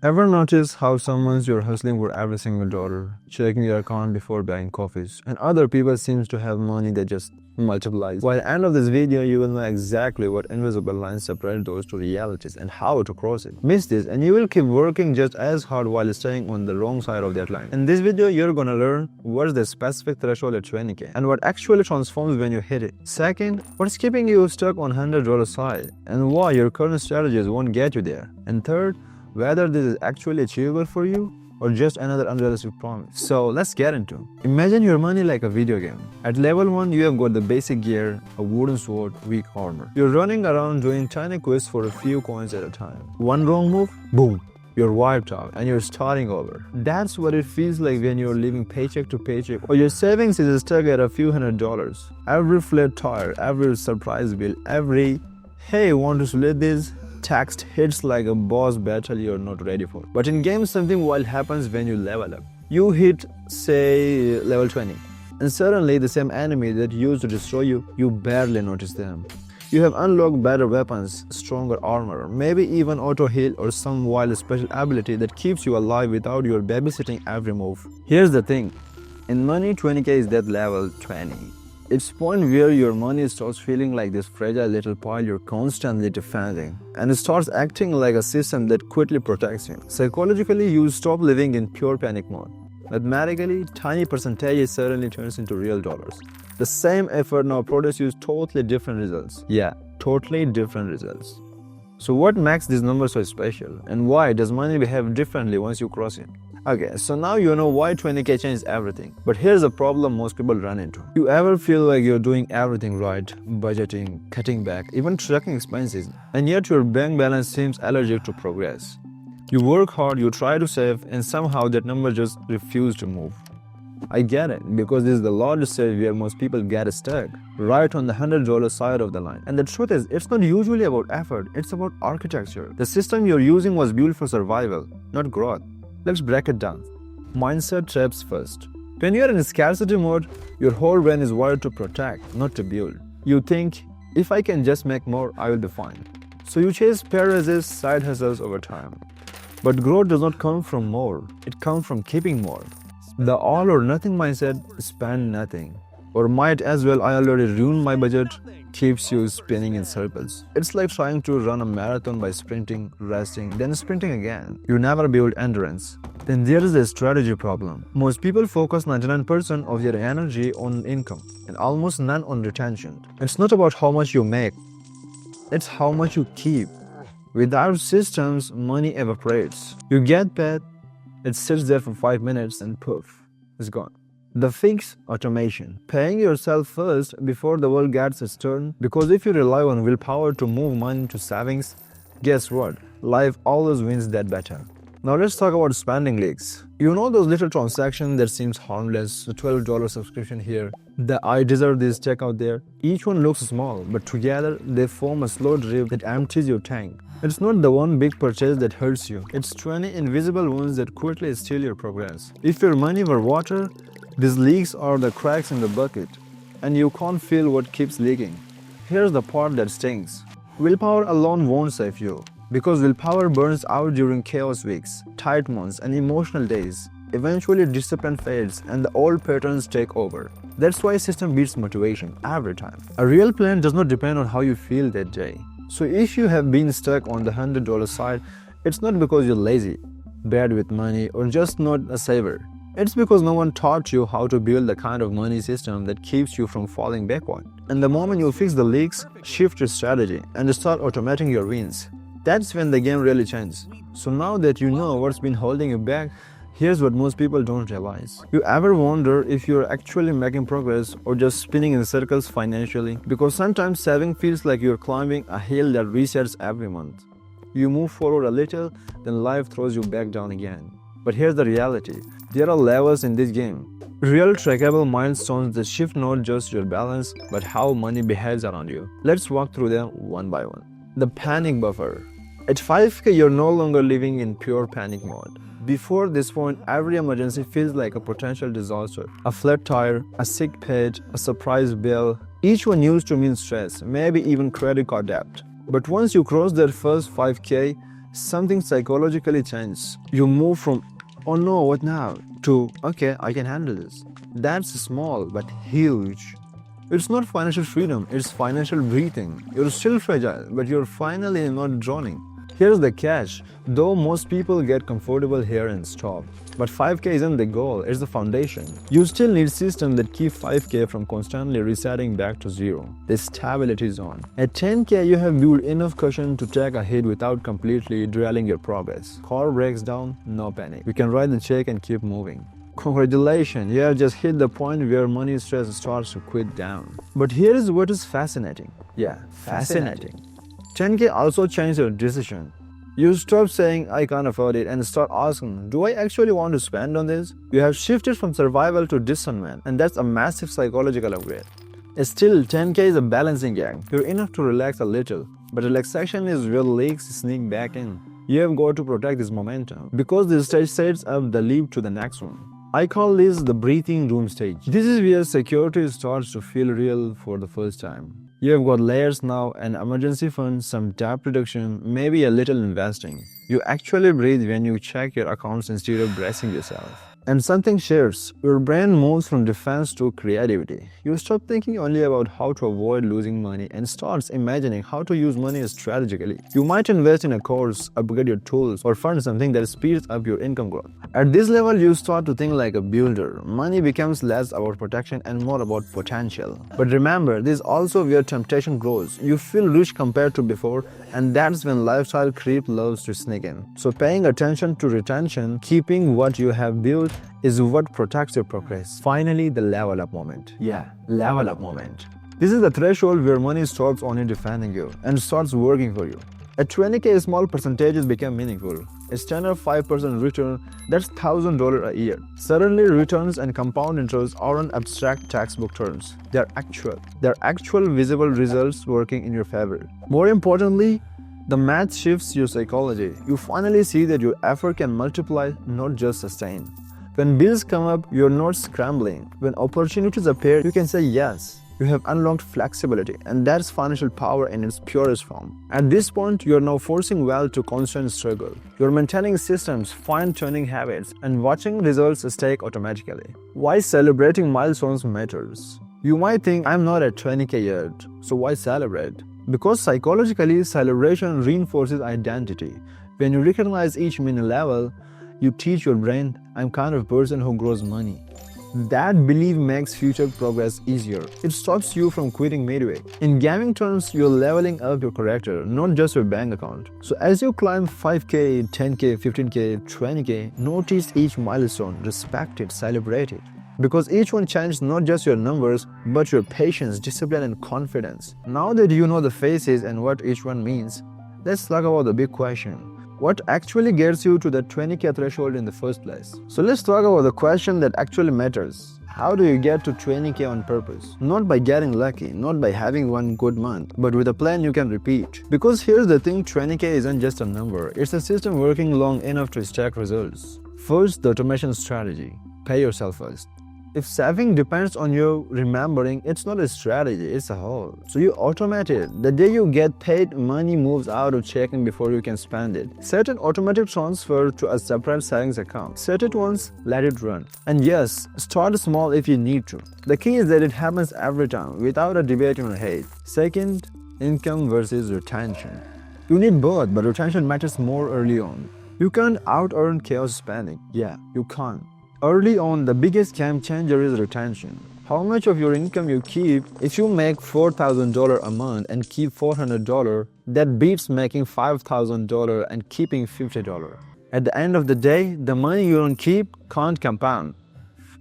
Ever notice how someone's you're hustling for every single dollar, checking your account before buying coffees, and other people seems to have money that just multiplies? By the end of this video, you will know exactly what invisible lines separate those two realities and how to cross it. Miss this and you will keep working just as hard while staying on the wrong side of that line. In this video, you're gonna learn what's the specific threshold at 20k and what actually transforms when you hit it. Second, what's keeping you stuck on $100 side and why your current strategies won't get you there. And third, whether this is actually achievable for you or just another unrealistic promise. So let's get into it. Imagine your money like a video game. At level 1, you have got the basic gear, a wooden sword, weak armor. You're running around doing tiny quests for a few coins at a time. One wrong move, boom, you're wiped out and you're starting over. That's what it feels like when you're living paycheck to paycheck or your savings is stuck at a few $100s. Every flat tire, every surprise bill, every "hey, want to split this?" text hits like a boss battle you're not ready for. But in games, something wild happens when you level up. You hit, say, level 20, and suddenly the same enemy that used to destroy you, you barely notice them. You have unlocked better weapons, stronger armor, maybe even auto heal or some wild special ability that keeps you alive without your babysitting every move. Here's the thing, in money 20k is that level 20. It's point where your money starts feeling like this fragile little pile you're constantly defending, and it starts acting like a system that quickly protects you. Psychologically, you stop living in pure panic mode. Mathematically, tiny percentages suddenly turns into real dollars. The same effort now produces totally different results. Yeah, totally different results. So what makes this number so special, and why does money behave differently once you cross it? Okay, so now you know why 20k changes everything. But here's a problem most people run into. You ever feel like you're doing everything right, budgeting, cutting back, even tracking expenses, and yet your bank balance seems allergic to progress? You work hard, you try to save, and somehow that number just refuses to move. I get it, because this is the largest stage where most people get stuck, right on the $100 side of the line. And the truth is, it's not usually about effort, it's about architecture. The system you're using was built for survival, not growth. Let's break it down. Mindset traps first. When you're in scarcity mode, your whole brain is wired to protect, not to build. You think, if I can just make more, I will be fine. So you chase pay raises, side hustles over time. But growth does not come from more, it comes from keeping more. The all or nothing mindset, spend nothing, or might as well I already ruined my budget, keeps you spinning in circles. It's like trying to run a marathon by sprinting, resting, then sprinting again. You never build endurance. Then there is a strategy problem. Most people focus 99% of their energy on income and almost none on retention. It's not about how much you make, it's how much you keep. Without systems, money evaporates. You get paid, it sits there for 5 minutes and poof, it's gone. The fix, automation. Paying yourself first before the world gets its turn, because if you rely on willpower to move money to savings, guess what? Life always wins that battle. Now let's talk about spending leaks. You know those little transactions that seems harmless, the $12 subscription here, the I deserve this check out there. Each one looks small, but together they form a slow drip that empties your tank. It's not the one big purchase that hurts you, it's 20 invisible ones that quickly steal your progress. If your money were water, these leaks are the cracks in the bucket, and you can't feel what keeps leaking. Here's the part that stings. Willpower alone won't save you, because willpower burns out during chaos weeks, tight months, and emotional days. Eventually discipline fades and the old patterns take over. That's why system beats motivation every time. A real plan does not depend on how you feel that day. So if you have been stuck on the $100 side, it's not because you're lazy, bad with money, or just not a saver. It's because no one taught you how to build the kind of money system that keeps you from falling backward. And the moment you fix the leaks, shift your strategy, and start automating your wins, that's when the game really changes. So now that you know what's been holding you back, here's what most people don't realize. You ever wonder if you're actually making progress or just spinning in circles financially? Because sometimes saving feels like you're climbing a hill that resets every month. You move forward a little, then life throws you back down again. But here's the reality. There are levels in this game. Real trackable milestones that shift not just your balance, but how money behaves around you. Let's walk through them one by one. The panic buffer. At 5k, you're no longer living in pure panic mode. Before this point, every emergency feels like a potential disaster. A flat tire, a sick pet, a surprise bill. Each one used to mean stress, maybe even credit card debt. But once you cross that first 5k, something psychologically changes. You move from, oh no, what now, to, okay, I can handle this. That's small but huge. It's not financial freedom, it's financial breathing. You're still fragile, but you're finally not drowning. Here's the catch. Though most people get comfortable here and stop, but 5K isn't the goal, it's the foundation. You still need systems that keep 5K from constantly resetting back to zero. The stability zone. At 10K, you have built enough cushion to take a hit without completely derailing your progress. Car breaks down, no panic. You can write the check and keep moving. Congratulations, you have just hit the point where money stress starts to quit down. But here is what is fascinating. Yeah, fascinating. 10K also changed your decision. You stop saying, I can't afford it, and start asking, do I actually want to spend on this? You have shifted from survival to discernment, and that's a massive psychological upgrade. Still, 10K is a balancing act. You're enough to relax a little, but relaxation is where leaks sneak back in. You have got to protect this momentum, because this stage sets up the leap to the next one. I call this the breathing room stage. This is where security starts to feel real for the first time. You have got layers now, an emergency fund, some debt reduction, maybe a little investing. You actually breathe when you check your accounts instead of bracing yourself. And something shifts. Your brain moves from defense to creativity. You stop thinking only about how to avoid losing money and starts imagining how to use money strategically. You might invest in a course, upgrade your tools, or fund something that speeds up your income growth. At this level, you start to think like a builder. Money becomes less about protection and more about potential. But remember, this is also where temptation grows. You feel rich compared to before, and that's when lifestyle creep loves to sneak in. So paying attention to retention, keeping what you have built, is what protects your progress. Finally, the level up moment. Yeah, level up moment. This is the threshold where money stops only defending you and starts working for you. At 20K, small percentages become meaningful. A standard 5% return, that's $1,000 a year. Suddenly, returns and compound interest aren't abstract textbook terms. They're actual. They're actual visible results working in your favor. More importantly, the math shifts your psychology. You finally see that your effort can multiply, not just sustain. When bills come up, you're not scrambling. When opportunities appear, you can say yes. You have unlocked flexibility, and that's financial power in its purest form. At this point, you're now forcing wealth to constant struggle. You're maintaining systems, fine-tuning habits, and watching results stake automatically. Why celebrating milestones matters? You might think, I'm not at 20K yet, so why celebrate? Because psychologically, celebration reinforces identity. When you recognize each mini level, you teach your brain, I'm kind of person who grows money. That belief makes future progress easier. It stops you from quitting midway. In gaming terms, you're leveling up your character, not just your bank account. So as you climb 5K, 10K, 15K, 20K, notice each milestone, respect it, celebrate it. Because each one changes not just your numbers, but your patience, discipline, and confidence. Now that you know the phases and what each one means, let's talk about the big question. What actually gets you to the 20K threshold in the first place? So let's talk about the question that actually matters. How do you get to 20K on purpose? Not by getting lucky, not by having one good month, but with a plan you can repeat. Because here's the thing, 20K isn't just a number, it's a system working long enough to stack results. First, the automation strategy. Pay yourself first. If saving depends on you remembering, it's not a strategy, it's a whole. So you automate it. The day you get paid, money moves out of checking before you can spend it. Set an automatic transfer to a separate savings account. Set it once, let it run. And yes, start small if you need to. The key is that it happens every time, without a debate in your head. Second, income versus retention. You need both, but retention matters more early on. You can't out-earn chaos spending. Yeah, you can't. Early on, the biggest game changer is retention. How much of your income you keep? If you make $4,000 a month and keep $400, that beats making $5,000 and keeping $50. At the end of the day, the money you don't keep can't compound.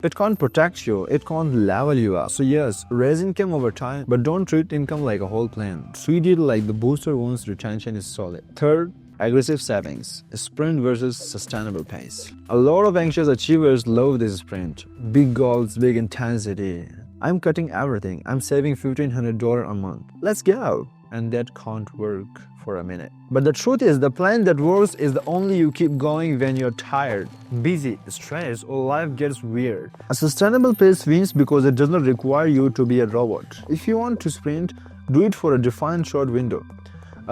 It can't protect you, it can't level you up. So yes, raise income over time, but don't treat income like a whole plan. Treat it like the booster once retention is solid. Third, aggressive savings, sprint versus sustainable pace. A lot of anxious achievers love this sprint. Big goals, big intensity. I'm cutting everything. I'm saving $1,500 a month. Let's go. And that can't work for a minute. But the truth is, the plan that works is the only you keep going when you're tired, busy, stressed, or life gets weird. A sustainable pace wins because it does not require you to be a robot. If you want to sprint, do it for a defined short window.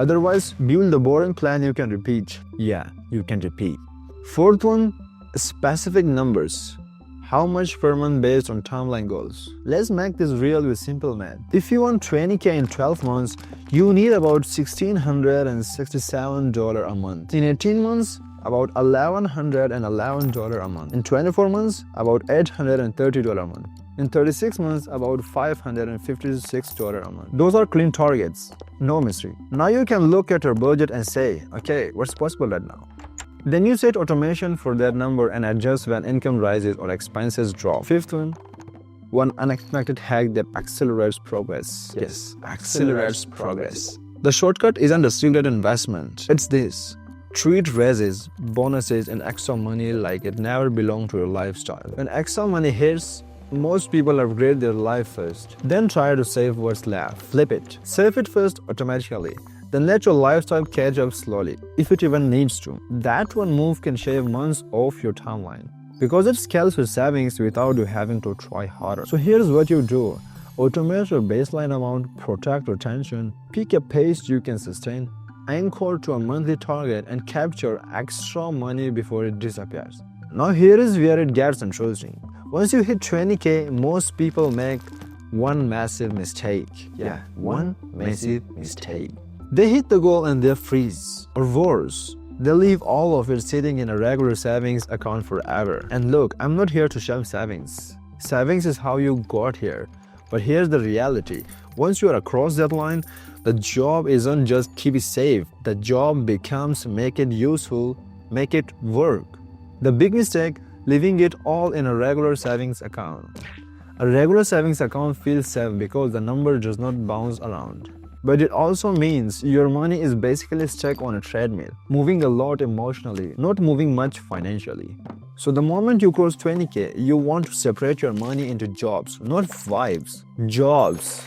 Otherwise, build the boring plan you can repeat. Yeah, you can repeat. Fourth one, specific numbers. How much per month based on timeline goals? Let's make this real with simple math. If you want 20k in 12 months, you need about $1,667 a month. In 18 months, about $1,111 a month. In 24 months, about $830 a month. In 36 months, about $556 a month. Those are clean targets, no mystery. Now you can look at your budget and say, okay, what's possible right now? Then you set automation for that number and adjust when income rises or expenses drop. Fifth one unexpected hack that accelerates progress. Yes, accelerates progress. The shortcut isn't a secret investment. It's this. Treat raises, bonuses, and extra money like it never belonged to your lifestyle. When extra money hits, most people upgrade their life first, then try to save what's left. Flip it. Save it first automatically. Then let your lifestyle catch up slowly, if it even needs to. That one move can shave months off your timeline, because it scales your savings without you having to try harder. So here's what you do. Automate your baseline amount, protect retention, pick a pace you can sustain, anchor to a monthly target, and capture extra money before it disappears. Now here is where it gets interesting. Once you hit 20k, most people make one massive mistake. Yeah, one massive mistake. They hit the goal and they freeze. Or worse, they leave all of it sitting in a regular savings account forever. And look, I'm not here to shove savings. Savings is how you got here. But here's the reality. Once you are across that line, the job isn't just keep it safe. The job becomes make it useful, make it work. The big mistake, leaving it all in a regular savings account. A regular savings account feels safe because the number does not bounce around. But it also means your money is basically stuck on a treadmill, moving a lot emotionally, not moving much financially. So the moment you cross 20k, you want to separate your money into jobs, not vibes. Jobs.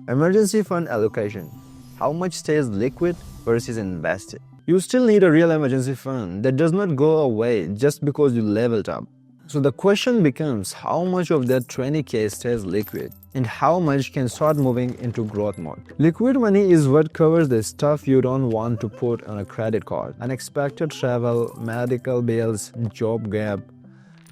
Emergency fund allocation. How much stays liquid versus invested? You still need a real emergency fund that does not go away just because you leveled up. So the question becomes, how much of that 20k stays liquid and how much can start moving into growth mode? Liquid money is what covers the stuff you don't want to put on a credit card. Unexpected travel, medical bills, job gap,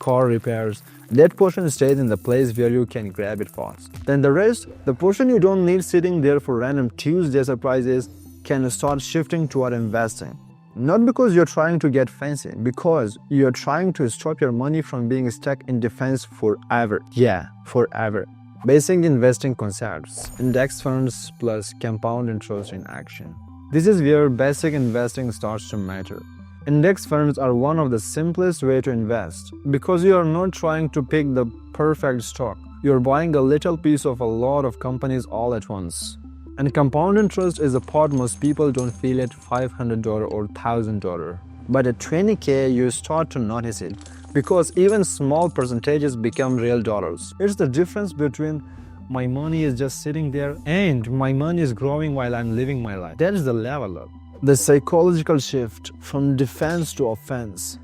car repairs. That portion stays in the place where you can grab it fast. Then the rest, the portion you don't need sitting there for random Tuesday surprises, can start shifting toward investing. Not because you're trying to get fancy, because you're trying to stop your money from being stuck in defense forever. Yeah, forever. Basic investing concepts, index funds plus compound interest in action. This is where basic investing starts to matter. Index funds are one of the simplest way to invest because you are not trying to pick the perfect stock. You're buying a little piece of a lot of companies all at once. And compound interest is a part most people don't feel at $500 or $1,000. But at 20k, you start to notice it because even small percentages become real dollars. It's the difference between my money is just sitting there and my money is growing while I'm living my life. That is the level up. The psychological shift from defense to offense.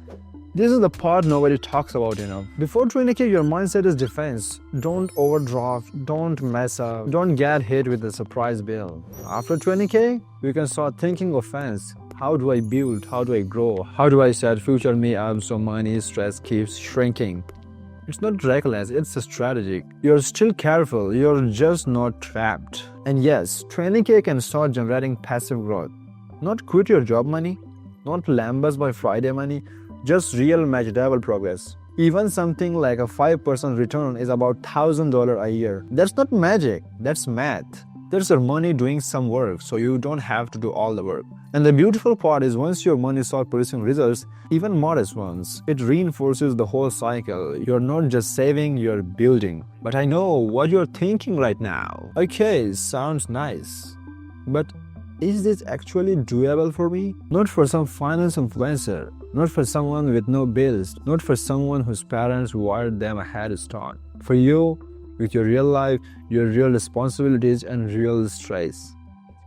This is the part nobody talks about enough. Before 20k, your mindset is defense. Don't overdraft, don't mess up, don't get hit with a surprise bill. After 20k, you can start thinking offense. How do I build? How do I grow? How do I set future me up so money stress keeps shrinking? It's not reckless, it's strategic. You're still careful, you're just not trapped. And yes, 20k can start generating passive growth. Not quit your job money, not Lambas by Friday money, just real measurable progress. Even something like a 5% return is about $1,000 a year. That's not magic, that's math. There's your money doing some work, so you don't have to do all the work. And the beautiful part is once your money starts producing results, even modest ones, it reinforces the whole cycle. You're not just saving, you're building. But I know what you're thinking right now. Okay, sounds nice. But is this actually doable for me? Not for some finance influencer, not for someone with no bills, not for someone whose parents wired them a head start. For you, with your real life, your real responsibilities and real stress.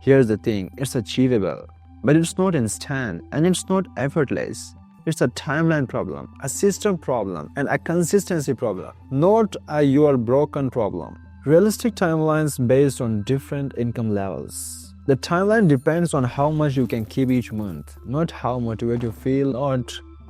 Here's the thing, it's achievable, but it's not instant and it's not effortless. It's a timeline problem, a system problem, and a consistency problem, not a you are broken problem. Realistic timelines based on different income levels. The timeline depends on how much you can keep each month, not how motivated you feel or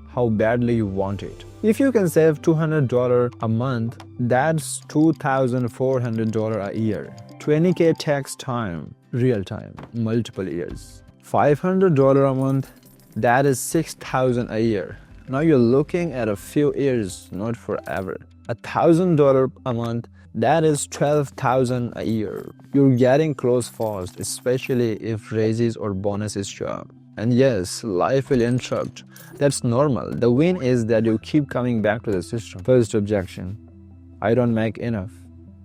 how badly you want it. If you can save $200 a month, that's $2,400 a year. 20K takes time, real time, multiple years. $500 a month, that is $6,000 a year. Now you're looking at a few years, not forever. $1,000 a month, that is $12,000 a year. You're getting close fast, especially if raises or bonuses show up. And yes, life will interrupt. That's normal. The win is that you keep coming back to the system. First objection: I don't make enough.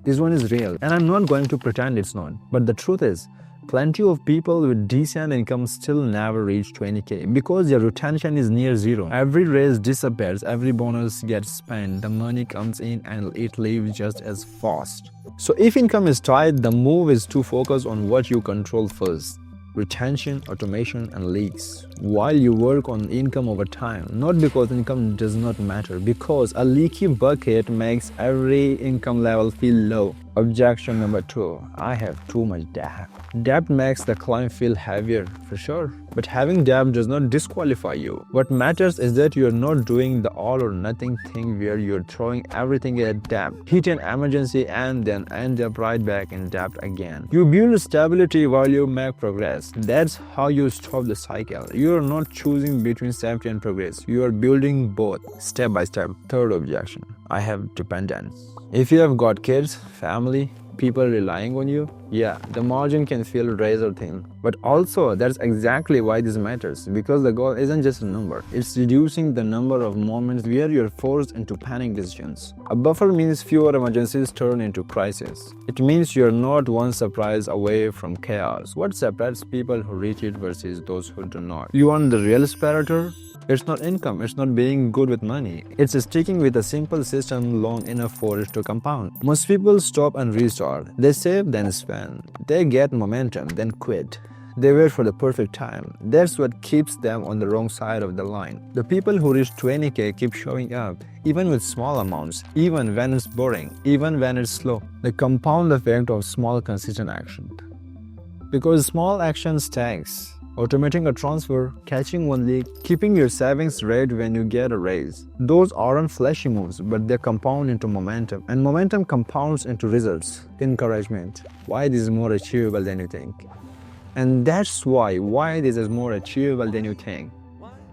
This one is real, and I'm not going to pretend it's not. But the truth is, plenty of people with decent income still never reach 20K because their retention is near zero. Every raise disappears, every bonus gets spent, the money comes in and it leaves just as fast. So if income is tight, the move is to focus on what you control first: retention, automation, and leaks, while you work on income over time. Not because income does not matter, because a leaky bucket makes every income level feel low. Objection number 2: I have too much debt. Debt makes the climb feel heavier, for sure, but having debt does not disqualify you. What matters is that you're not doing the all or nothing thing where you're throwing everything at debt, hit an emergency, and then end up right back in debt again. You build stability while you make progress. That's how you stop the cycle. You're not choosing between safety and progress. You are building both, step by step. Third objection: I have dependence. If you have got kids, family, people relying on you, yeah, the margin can feel razor thin. But also, that's exactly why this matters, because the goal isn't just a number, it's reducing the number of moments where you're forced into panic decisions. A buffer means fewer emergencies turn into crises. It means you're not one surprise away from chaos. What separates people who reach it versus those who do not? You want the real separator? It's not income, it's not being good with money. It's sticking with a simple system long enough for it to compound. Most people stop and restart. They save, then spend. They get momentum, then quit. They wait for the perfect time. That's what keeps them on the wrong side of the line. The people who reach 20K keep showing up, even with small amounts, even when it's boring, even when it's slow. The compound effect of small consistent action. Because small action stacks. Automating a transfer, catching one leak, keeping your savings rate when you get a raise. Those aren't flashy moves, but they compound into momentum, and momentum compounds into results. Encouragement. Why this is more achievable than you think. And that's why this is more achievable than you think.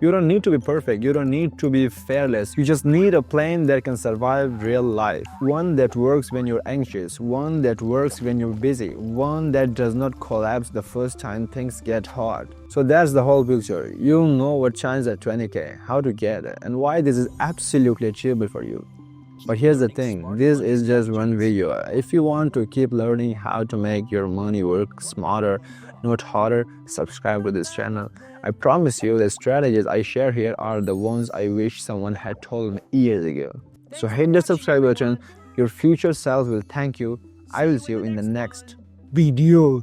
You don't need to be perfect, you don't need to be fearless, you just need a plan that can survive real life. One that works when you're anxious, one that works when you're busy, one that does not collapse the first time things get hard. So that's the whole picture. You'll know what shines at 20K, how to get it, and why this is absolutely achievable for you. But here's the thing, this is just one video. If you want to keep learning how to make your money work smarter, not harder, subscribe to this channel. I promise you the strategies I share here are the ones I wish someone had told me years ago. So hit the subscribe button. Your future self will thank you. I will see you in the next video.